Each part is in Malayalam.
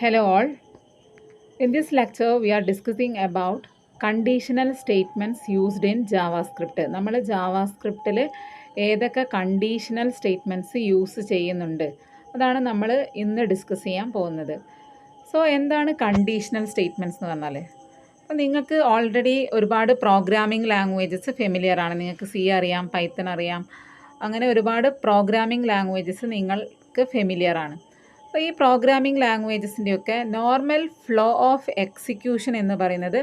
Hello all. In this lecture we are discussing about conditional statements used in JavaScript. നമ്മൾ JavaScriptൽ ഏതൊക്കെ കണ്ടീഷണൽ സ്റ്റേറ്റ്മെൻറ്റ്സ് യൂസ് ചെയ്യുന്നുണ്ട് അതാണ് നമ്മൾ ഇന്ന് ഡിസ്കസ് ചെയ്യാൻ പോകുന്നത്. സോ എന്താണ് കണ്ടീഷണൽ സ്റ്റേറ്റ്മെൻറ്റ്സ് എന്ന് പറഞ്ഞാൽ? അപ്പോൾ നിങ്ങൾക്ക് ഓൾറെഡി ഒരുപാട് പ്രോഗ്രാമിംഗ് ലാംഗ്വേജസ് ഫെമിലിയർ ആണ്. നിങ്ങൾക്ക് സി അറിയാം, പൈത്തൺ അറിയാം, അങ്ങനെ ഒരുപാട് പ്രോഗ്രാമിംഗ് ലാംഗ്വേജസ് നിങ്ങൾക്ക് ഫെമിലിയർ ആണ്. അപ്പോൾ ഈ പ്രോഗ്രാമിംഗ് ലാംഗ്വേജസിൻ്റെയൊക്കെ നോർമൽ ഫ്ലോ ഓഫ് എക്സിക്യൂഷൻ എന്ന് പറയുന്നത്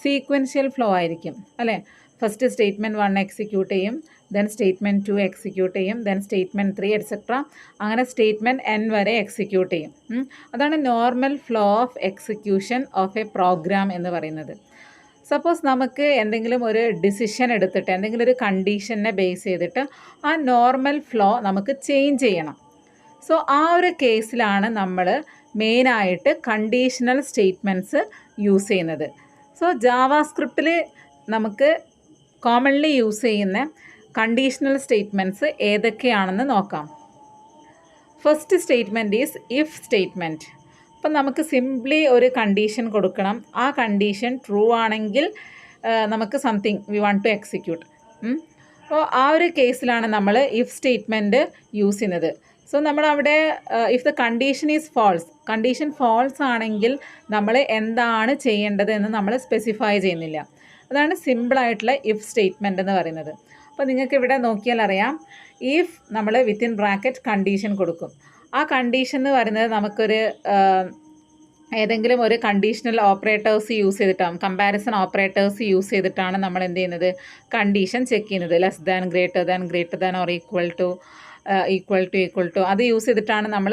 സീക്വൻഷ്യൽ ഫ്ലോ ആയിരിക്കും അല്ലേ? ഫസ്റ്റ് സ്റ്റേറ്റ്മെൻറ്റ് 1 എക്സിക്യൂട്ട് ചെയ്യും, ദെൻ സ്റ്റേറ്റ്മെൻറ്റ് 2 എക്സിക്യൂട്ട് ചെയ്യും, ദെൻ സ്റ്റേറ്റ്മെൻറ്റ് 3 എറ്റ്സെട്ര, അങ്ങനെ സ്റ്റേറ്റ്മെൻറ്റ് n വരെ എക്സിക്യൂട്ട് ചെയ്യും. അതാണ് normal flow of execution of a program എന്ന് പറയുന്നത്. സപ്പോസ് നമുക്ക് എന്തെങ്കിലും ഒരു ഡിസിഷൻ എടുത്തിട്ട് എന്തെങ്കിലും ഒരു കണ്ടീഷനെ ബേസ് ചെയ്തിട്ട് ആ നോർമൽ ഫ്ലോ നമുക്ക് ചേഞ്ച് ചെയ്യണം. സോ ആ ഒരു കേസിലാണ് നമ്മൾ മെയിനായിട്ട് കണ്ടീഷണൽ സ്റ്റേറ്റ്മെൻറ്റ്സ് യൂസ് ചെയ്യുന്നത്. സോ ജാവാസ്ക്രിപ്റ്റിൽ നമുക്ക് കോമൺലി യൂസ് ചെയ്യുന്ന കണ്ടീഷണൽ സ്റ്റേറ്റ്മെൻറ്റ്സ് ഏതൊക്കെയാണെന്ന് നോക്കാം. First statement is if statement. അപ്പം നമുക്ക് സിംപ്ലി ഒരു കണ്ടീഷൻ കൊടുക്കണം. ആ കണ്ടീഷൻ ട്രൂ ആണെങ്കിൽ നമുക്ക് something we want to execute. അപ്പോൾ ആ ഒരു കേസിലാണ് നമ്മൾ ഇഫ് സ്റ്റേറ്റ്മെൻറ്റ് യൂസ് ചെയ്യുന്നത്. സോ നമ്മളവിടെ if the condition is false, condition false ആണെങ്കിൽ നമ്മൾ എന്താണ് ചെയ്യേണ്ടത് എന്ന് നമ്മൾ സ്പെസിഫൈ ചെയ്യുന്നില്ല. അതാണ് സിമ്പിളായിട്ടുള്ള ഇഫ് സ്റ്റേറ്റ്മെൻറ്റ് എന്ന് പറയുന്നത്. അപ്പോൾ നിങ്ങൾക്ക് ഇവിടെ നോക്കിയാൽ അറിയാം, ഇഫ് നമ്മൾ വിത്തിൻ ബ്രാക്കറ്റ് കണ്ടീഷൻ കൊടുക്കും. ആ കണ്ടീഷൻ എന്ന് പറയുന്നത് നമുക്കൊരു ഏതെങ്കിലും ഒരു കണ്ടീഷണൽ ഓപ്പറേറ്റേഴ്സ് യൂസ് ചെയ്തിട്ടാണ്, കമ്പാരിസൺ ഓപ്പറേറ്റേഴ്സ് യൂസ് ചെയ്തിട്ടാണ് നമ്മൾ എന്ത് ചെയ്യുന്നത്, കണ്ടീഷൻ ചെക്ക് ചെയ്യുന്നത്. Less than, greater than or equal to അത് യൂസ് ചെയ്തിട്ടാണ് നമ്മൾ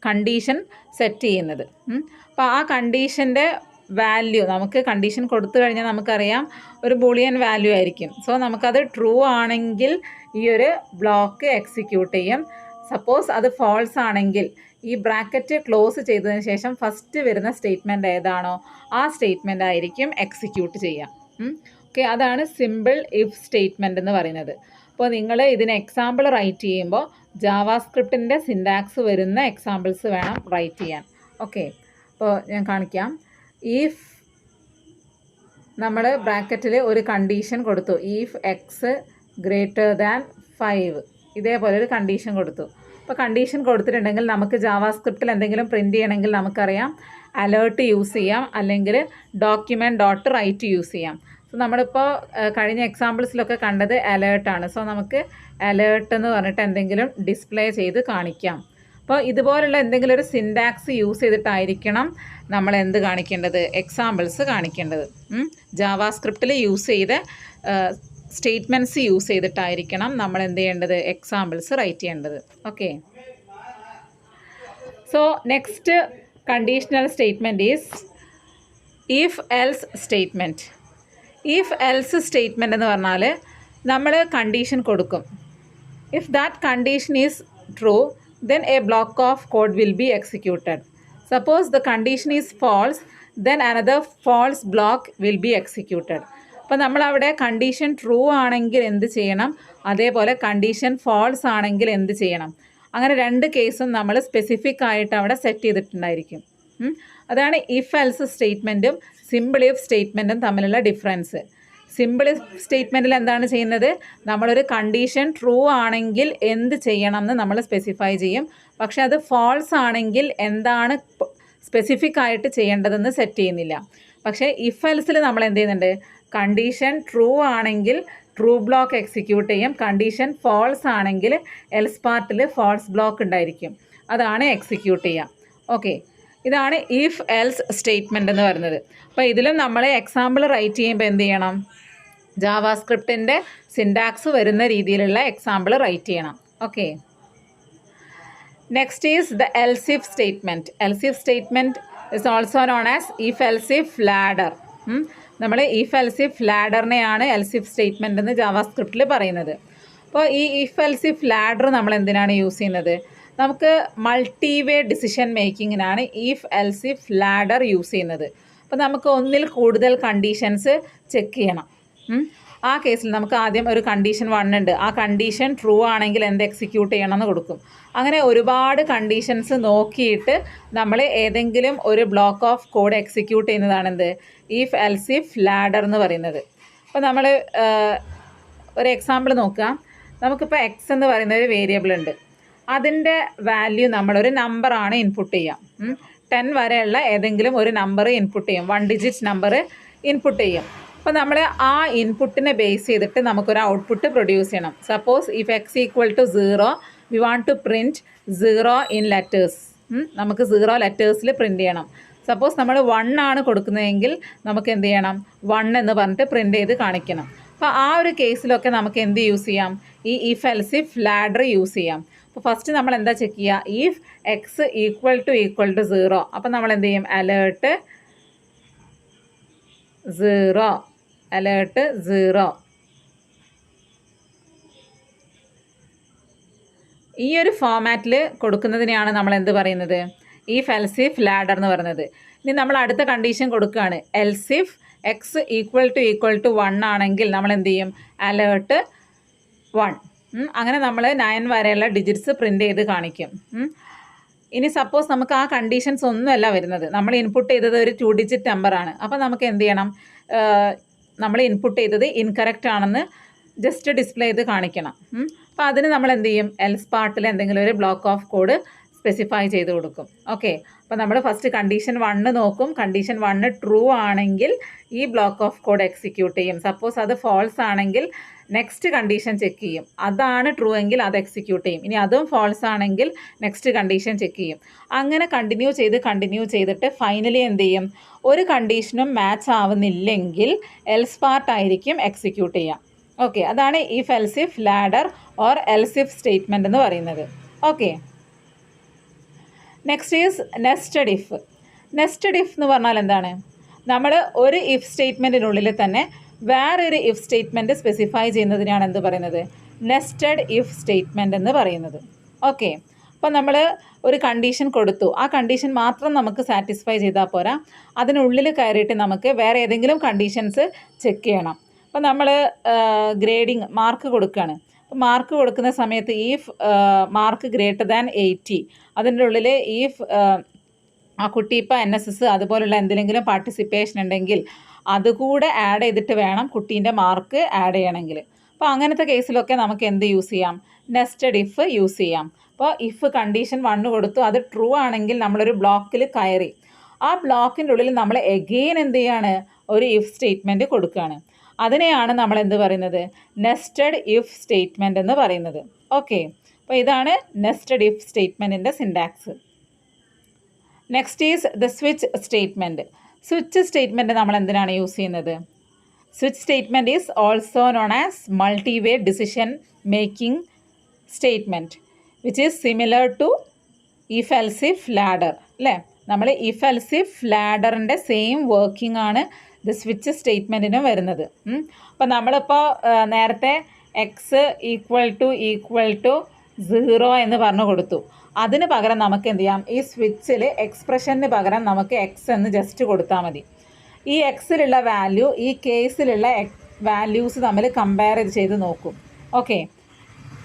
കണ്ടീഷൻ സെറ്റ് ചെയ്യുന്നത്. അപ്പോൾ ആ കണ്ടീഷൻ്റെ വാല്യൂ നമുക്ക് കണ്ടീഷൻ കൊടുത്തു കഴിഞ്ഞാൽ നമുക്കറിയാം ഒരു ബൂളിയൻ വാല്യൂ ആയിരിക്കും. സോ നമുക്കത് ട്രൂ ആണെങ്കിൽ ഈ ഒരു ബ്ലോക്ക് എക്സിക്യൂട്ട് ചെയ്യും. സപ്പോസ് അത് ഫോൾസ് ആണെങ്കിൽ ഈ ബ്രാക്കറ്റ് ക്ലോസ് ചെയ്തതിന് ശേഷം ഫസ്റ്റ് വരുന്ന സ്റ്റേറ്റ്മെൻറ്റ് ഏതാണോ ആ സ്റ്റേറ്റ്മെൻ്റ് ആയിരിക്കും എക്സിക്യൂട്ട് ചെയ്യാം. ഓക്കെ, അതാണ് സിമ്പിൾ ഇഫ് സ്റ്റേറ്റ്മെൻറ്റ് എന്ന് പറയുന്നത്. അപ്പോൾ നിങ്ങൾ ഇതിന് എക്സാമ്പിൾ റൈറ്റ് ചെയ്യുമ്പോൾ ജാവാസ്ക്രിപ്റ്റിൻ്റെ സിൻടാക്സ് വരുന്ന എക്സാമ്പിൾസ് വേണം റൈറ്റ് ചെയ്യാൻ. ഓക്കെ, അപ്പോൾ ഞാൻ കാണിക്കാം. ഇഫ് നമ്മൾ ബ്രാക്കറ്റിൽ ഒരു കണ്ടീഷൻ കൊടുത്തു, ഇഫ് എക്സ് ഗ്രേറ്റർ ദാൻ 5, ഇതേപോലെ ഒരു കണ്ടീഷൻ കൊടുത്തു. അപ്പോൾ കണ്ടീഷൻ കൊടുത്തിട്ടുണ്ടെങ്കിൽ നമുക്ക് ജാവാസ്ക്രിപ്റ്റിൽ എന്തെങ്കിലും പ്രിൻറ്റ് ചെയ്യണമെങ്കിൽ നമുക്കറിയാം അലേർട്ട് യൂസ് ചെയ്യാം, അല്ലെങ്കിൽ ഡോക്യുമെൻറ്റ് ഡോട്ട് റൈറ്റ് യൂസ് ചെയ്യാം. സോ നമ്മളിപ്പോൾ കഴിഞ്ഞ എക്സാമ്പിൾസിലൊക്കെ കണ്ടത് അലേർട്ടാണ്. സോ നമുക്ക് അലേർട്ട് എന്ന് പറഞ്ഞിട്ട് എന്തെങ്കിലും ഡിസ്പ്ലേ ചെയ്ത് കാണിക്കാം. അപ്പോൾ ഇതുപോലുള്ള എന്തെങ്കിലും ഒരു സിൻടാക്സ് യൂസ് ചെയ്തിട്ടായിരിക്കണം നമ്മൾ എന്ത് കാണിക്കേണ്ടത്, എക്സാമ്പിൾസ് കാണിക്കേണ്ടത്. ജാവാസ്ക്രിപ്റ്റിൽ യൂസ് ചെയ്ത സ്റ്റേറ്റ്മെൻറ്റ്സ് യൂസ് ചെയ്തിട്ടായിരിക്കണം നമ്മൾ എന്ത് ചെയ്യേണ്ടത്, എക്സാമ്പിൾസ് റൈറ്റ് ചെയ്യേണ്ടത്. Okay, so next conditional statement is if else statement. If else statement എന്ന് പറഞ്ഞാൽ നമ്മൾ കണ്ടീഷൻ കൊടുക്കും. If that condition is true then a block of code will be executed. Suppose the condition is false, then another false block will be executed. അപ്പോൾ നമ്മളവിടെ കണ്ടീഷൻ ട്രൂ ആണെങ്കിൽ എന്ത് ചെയ്യണം, അതേപോലെ കണ്ടീഷൻ ഫോൾസ് ആണെങ്കിൽ എന്ത് ചെയ്യണം, അങ്ങനെ രണ്ട് കേസും നമ്മൾ സ്പെസിഫിക് ആയിട്ട് അവിടെ സെറ്റ് ചെയ്തിട്ടുണ്ടായിരിക്കും. അതാണ് ഇഫ് എൽസ് സ്റ്റേറ്റ്മെൻറ്റും സിമ്പിൾ ഇഫ് സ്റ്റേറ്റ്മെൻറ്റും തമ്മിലുള്ള ഡിഫറൻസ്. സിമ്പിൾ സ്റ്റേറ്റ്മെൻറ്റിൽ എന്താണ് ചെയ്യുന്നത്, നമ്മളൊരു കണ്ടീഷൻ ട്രൂ ആണെങ്കിൽ എന്ത് ചെയ്യണം എന്ന് നമ്മൾ സ്പെസിഫൈ ചെയ്യും. പക്ഷേ അത് ഫോൾസ് ആണെങ്കിൽ എന്താണ് സ്പെസിഫിക് ആയിട്ട് ചെയ്യേണ്ടതെന്ന് സെറ്റ് ചെയ്യുന്നില്ല. പക്ഷേ ഇഫ് എൽസിൽ നമ്മൾ എന്ത് ചെയ്യുന്നുണ്ട്, കണ്ടീഷൻ ട്രൂ ആണെങ്കിൽ ട്രൂ ബ്ലോക്ക് എക്സിക്യൂട്ട് ചെയ്യും, കണ്ടീഷൻ ഫോൾസ് ആണെങ്കിൽ എൽസ് പാർട്ടിൽ ഫോൾസ് ബ്ലോക്ക് ഉണ്ടായിരിക്കും, അതാണ് എക്സിക്യൂട്ട് ചെയ്യുക. ഓക്കെ, ഇതാണ് ഇഫ് എൽസ് സ്റ്റേറ്റ്മെൻറ്റ് എന്ന് പറയുന്നത്. അപ്പോൾ ഇതിലും നമ്മൾ എക്സാമ്പിൾ റൈറ്റ് ചെയ്യുമ്പോൾ എന്ത് ചെയ്യണം, ജാവാസ്ക്രിപ്റ്റിൻ്റെ സിൻടാക്സ് വരുന്ന രീതിയിലുള്ള എക്സാമ്പിൾ റൈറ്റ് ചെയ്യണം. Okay, next is the else if statement. Else if statement is also known as if else if ladder. നമ്മൾ ഇഫ് എൽസ് ഇഫ് ലാഡറിനെയാണ് എൽസ് ഇഫ് സ്റ്റേറ്റ്മെൻറ്റ് എന്ന് ജാവാസ്ക്രിപ്റ്റിൽ പറയുന്നത്. അപ്പോൾ ഈ ഇഫ് എൽസ് ഇഫ് ലാഡർ നമ്മൾ എന്തിനാണ് യൂസ് ചെയ്യുന്നത്, നമുക്ക് മൾട്ടിവേ ഡിസിഷൻ മേക്കിങ്ങിനാണ് if else if ladder use ചെയ്യുന്നത്. അപ്പോൾ നമുക്ക് ഒന്നിൽ കൂടുതൽ കണ്ടീഷൻസ് ചെക്ക് ചെയ്യണം. ആ കേസിൽ നമുക്ക് ആദ്യം ഒരു കണ്ടീഷൻ 1 ഉണ്ട്. ആ കണ്ടീഷൻ ട്രൂ ആണെങ്കിൽ എന്ത് എക്സിക്യൂട്ട് ചെയ്യണമെന്ന് കൊടുക്കും. അങ്ങനെ ഒരുപാട് കണ്ടീഷൻസ് നോക്കിയിട്ട് നമ്മൾ ഏതെങ്കിലും ഒരു ബ്ലോക്ക് ഓഫ് കോഡ് എക്സിക്യൂട്ട് ചെയ്യുന്നതാണ് എന്ത് ഇഫ് എൽസ് ഇഫ് ലാഡർ എന്ന് പറയുന്നത്. അപ്പോൾ നമ്മൾ ഒരു എക്സാമ്പിൾ നോക്കാം. നമുക്കിപ്പോൾ എക്സ് എന്ന് പറയുന്ന ഒരു വേരിയബിൾ ഉണ്ട്. അതിൻ്റെ വാല്യൂ നമ്മളൊരു നമ്പറാണ് ഇൻപുട്ട് ചെയ്യാം. 10 വരെയുള്ള ഏതെങ്കിലും ഒരു നമ്പർ ഇൻപുട്ട് ചെയ്യും, 1 ഡിജിറ്റ് നമ്പർ ഇൻപുട്ട് ചെയ്യും. അപ്പോൾ നമ്മൾ ആ ഇൻപുട്ടിനെ ബേസ് ചെയ്തിട്ട് നമുക്കൊരു ഔട്ട്പുട്ട് പ്രൊഡ്യൂസ് ചെയ്യണം. Suppose if x equal to 0 we want to print 0 in letters. നമുക്ക് 0 ലെറ്റേഴ്സിൽ പ്രിൻറ്റ് ചെയ്യണം. സപ്പോസ് നമ്മൾ 1 ആണ് കൊടുക്കുന്നതെങ്കിൽ നമുക്ക് എന്ത് ചെയ്യണം, 1 എന്ന് പറഞ്ഞിട്ട് പ്രിൻറ്റ് ചെയ്ത് കാണിക്കണം. അപ്പോൾ ആ ഒരു കേസിലൊക്കെ നമുക്ക് എന്ത് യൂസ് ചെയ്യാം, ഈ if else if ladder use ചെയ്യാം. അപ്പോൾ ഫസ്റ്റ് നമ്മൾ എന്താ ചെക്ക് ചെയ്യുക, ഇഫ് എക്സ് ഈക്വൽ ടു 0. അപ്പോൾ നമ്മൾ എന്ത് ചെയ്യും, അലേർട്ട് 0. ഈ ഒരു ഫോമാറ്റിൽ കൊടുക്കുന്നതിനെയാണ് നമ്മൾ എന്ത് പറയുന്നത്, ഇഫ് എൽസ് ഇഫ് ലാഡർ എന്ന് പറയുന്നത്. ഇനി നമ്മൾ അടുത്ത കണ്ടീഷൻ കൊടുക്കുകയാണ്, else if x equal to 1 ആണെങ്കിൽ നമ്മൾ എന്ത് ചെയ്യും, അലേർട്ട് 1. അങ്ങനെ നമ്മൾ 9 വരെയുള്ള ഡിജിറ്റ്സ് പ്രിൻ്റ് ചെയ്ത് കാണിക്കും. ഇനി സപ്പോസ് നമുക്ക് ആ കണ്ടീഷൻസ് ഒന്നുമല്ല വരുന്നത്, നമ്മൾ ഇൻപുട്ട് ചെയ്തത് ഒരു 2 ഡിജിറ്റ് നമ്പറാണ്. അപ്പോൾ നമുക്ക് എന്ത് ചെയ്യണം, നമ്മൾ ഇൻപുട്ട് ചെയ്തത് ഇൻകറക്റ്റ് ആണെന്ന് ജസ്റ്റ് ഡിസ്പ്ലേ ചെയ്ത് കാണിക്കണം. അപ്പോൾ അതിന് നമ്മൾ എന്ത് ചെയ്യും, എൽസ് പാർട്ടിൽ എന്തെങ്കിലും ഒരു ബ്ലോക്ക് ഓഫ് കോഡ് സ്പെസിഫൈ ചെയ്ത് കൊടുക്കും. ഓക്കെ, അപ്പോൾ നമ്മൾ ഫസ്റ്റ് കണ്ടീഷൻ 1 നോക്കും. കണ്ടീഷൻ 1 ട്രൂ ആണെങ്കിൽ ഈ ബ്ലോക്ക് ഓഫ് കോഡ് എക്സിക്യൂട്ട് ചെയ്യും. സപ്പോസ് അത് ഫോൾസ് ആണെങ്കിൽ നെക്സ്റ്റ് കണ്ടീഷൻ ചെക്ക് ചെയ്യും. അതാണ് ട്രൂ എങ്കിൽ അത് എക്സിക്യൂട്ട് ചെയ്യും. ഇനി അതും ഫോൾസ് ആണെങ്കിൽ നെക്സ്റ്റ് കണ്ടീഷൻ ചെക്ക് ചെയ്യും. അങ്ങനെ കണ്ടിന്യൂ ചെയ്തിട്ട് ഫൈനലി എന്ത് ചെയ്യും, ഒരു കണ്ടീഷനും മാച്ച് ആവുന്നില്ലെങ്കിൽ എൽസ് പാർട്ട് ആയിരിക്കും എക്സിക്യൂട്ട് ചെയ്യുക. ഓക്കെ, അതാണ് if else if ladder or else if statement എന്ന് പറയുന്നത്. Okay, next is nested if. Nested if എന്ന് പറഞ്ഞാൽ എന്താണ്, നമ്മൾ ഒരു ഇഫ് സ്റ്റേറ്റ്മെൻറ്റിനുള്ളിൽ തന്നെ വേറൊരു ഇഫ് സ്റ്റേറ്റ്മെൻറ്റ് സ്പെസിഫൈ ചെയ്യുന്നതിനാണ് എന്ത് പറയുന്നത്, നെസ്റ്റഡ് ഇഫ് സ്റ്റേറ്റ്മെൻറ്റ് എന്ന് പറയുന്നത്. ഓക്കെ, അപ്പോൾ നമ്മൾ ഒരു കണ്ടീഷൻ കൊടുത്തു, ആ കണ്ടീഷൻ മാത്രം നമുക്ക് സാറ്റിസ്ഫൈ ചെയ്താൽ പോരാ, അതിനുള്ളിൽ കയറിയിട്ട് നമുക്ക് വേറെ ഏതെങ്കിലും കണ്ടീഷൻസ് ചെക്ക് ചെയ്യണം. അപ്പോൾ നമ്മൾ ഗ്രേഡിങ് മാർക്ക് കൊടുക്കുകയാണ്. അപ്പോൾ മാർക്ക് കൊടുക്കുന്ന സമയത്ത് ഈഫ് മാർക്ക് ഗ്രേറ്റർ ദാൻ 80, അതിൻ്റെ ഉള്ളിൽ ഈഫ് ആ കുട്ടി ഇപ്പോൾ NSS അതുപോലുള്ള എന്തെങ്കിലും പാർട്ടിസിപ്പേഷൻ ഉണ്ടെങ്കിൽ അതുകൂടെ ആഡ് ചെയ്തിട്ട് വേണം കുട്ടീൻ്റെ മാർക്ക് ആഡ് ചെയ്യണമെങ്കിൽ. അപ്പോൾ അങ്ങനത്തെ കേസിലൊക്കെ നമുക്ക് എന്ത് യൂസ് ചെയ്യാം, നെസ്റ്റഡ് ഇഫ് യൂസ് ചെയ്യാം. അപ്പോൾ ഇഫ് കണ്ടീഷൻ 1 കൊടുത്തു, അത് ട്രൂ ആണെങ്കിൽ നമ്മളൊരു ബ്ലോക്കിൽ കയറി, ആ ബ്ലോക്കിൻ്റെ ഉള്ളിൽ നമ്മൾ എഗെയിൻ എന്ത് ചെയ്യാണ്, ഒരു ഇഫ് സ്റ്റേറ്റ്മെൻറ്റ് കൊടുക്കുകയാണ്. അതിനെയാണ് നമ്മൾ എന്ത് പറയുന്നത്, നെസ്റ്റഡ് ഇഫ് സ്റ്റേറ്റ്മെൻറ്റ് എന്ന് പറയുന്നത്. ഓക്കെ, അപ്പോൾ ഇതാണ് നെസ്റ്റഡ് ഇഫ് സ്റ്റേറ്റ്മെൻറ്റിൻ്റെ syntax. Next is the switch statement. Switch statement നമ്മൾ എന്തിനാണ് യൂസ് ചെയ്യുന്നത്, switch statement is also known as multiway decision making statement which is similar to if else if ladder. അല്ലേ, നമ്മൾ ഇഫ് എൽസ് ഇഫ് ലാഡറിൻ്റെ സെയിം വർക്കിംഗ് ആണ് ഇത് സ്വിച്ച് സ്റ്റേറ്റ്മെൻറ്റിനും വരുന്നത്. അപ്പോൾ നമ്മളിപ്പോൾ നേരത്തെ എക്സ് ഈക്വൽ ടു 0 എന്ന് പറഞ്ഞു കൊടുത്തു. അതിന് പകരം നമുക്ക് എന്ത് ചെയ്യാം, ഈ സ്വിച്ചിൽ എക്സ്പ്രഷന് പകരം നമുക്ക് എക്സ് എന്ന് ജസ്റ്റ് കൊടുത്താൽ മതി. ഈ എക്സിലുള്ള വാല്യൂ ഈ കേസിലുള്ള വാല്യൂസ് തമ്മിൽ കമ്പയർ ചെയ്ത് നോക്കും. ഓക്കെ,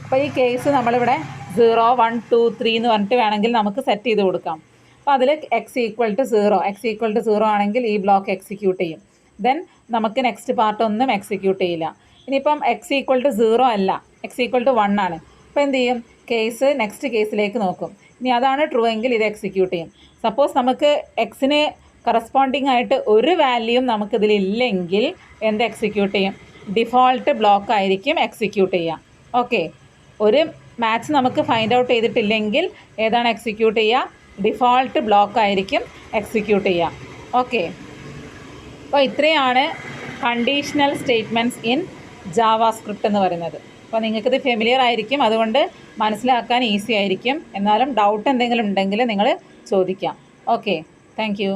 അപ്പോൾ ഈ കേസ് നമ്മളിവിടെ 0, 1, 2, 3 എന്ന് പറഞ്ഞിട്ട് വേണമെങ്കിൽ നമുക്ക് സെറ്റ് ചെയ്ത് കൊടുക്കാം. അപ്പോൾ അതിൽ എക്സ് ഈക്വൽ ടു 0 ആണെങ്കിൽ ഈ ബ്ലോക്ക് എക്സിക്യൂട്ട് ചെയ്യും. ദെൻ നമുക്ക് നെക്സ്റ്റ് പാർട്ടൊന്നും എക്സിക്യൂട്ട് ചെയ്യില്ല. ഇനിയിപ്പം എക്സ് ഈക്വൽ ടു 0 അല്ല, എക്സ് ഈക്വൽ ടു 1 ആണ്. അപ്പോൾ എന്ത് ചെയ്യും, കേസ് നെക്സ്റ്റ് കേസിലേക്ക് നോക്കും. ഇനി അതാണ് ട്രൂ എങ്കിൽ ഇത് എക്സിക്യൂട്ട് ചെയ്യും. സപ്പോസ് നമുക്ക് എക്സിന് കറസ്പോണ്ടിങ് ആയിട്ട് ഒരു വാല്യൂയും നമുക്കിതിലില്ലെങ്കിൽ എന്ത് എക്സിക്യൂട്ട് ചെയ്യും, ഡിഫോൾട്ട് ബ്ലോക്ക് ആയിരിക്കും എക്സിക്യൂട്ട് ചെയ്യുക. ഓക്കെ, ഒരു മാച്ച് നമുക്ക് ഫൈൻഡ് ഔട്ട് ചെയ്തിട്ടില്ലെങ്കിൽ ഏതാണ് എക്സിക്യൂട്ട് ചെയ്യുക, ഡിഫോൾട്ട് ബ്ലോക്ക് ആയിരിക്കും എക്സിക്യൂട്ട് ചെയ്യുക. ഓക്കെ, അപ്പോൾ ഇത്രയാണ് കണ്ടീഷണൽ സ്റ്റേറ്റ്മെൻറ്റ്സ് ഇൻ ജാവാസ്ക്രിപ്റ്റ് എന്ന് പറയുന്നത്. അപ്പോൾ നിങ്ങൾക്കിത് ഫെമിലിയർ ആയിരിക്കും, അതുകൊണ്ട് മനസ്സിലാക്കാൻ ഈസി ആയിരിക്കും. എന്നാലും ഡൗട്ട് എന്തെങ്കിലും ഉണ്ടെങ്കിൽ നിങ്ങൾ ചോദിക്കാം. Okay, thank you.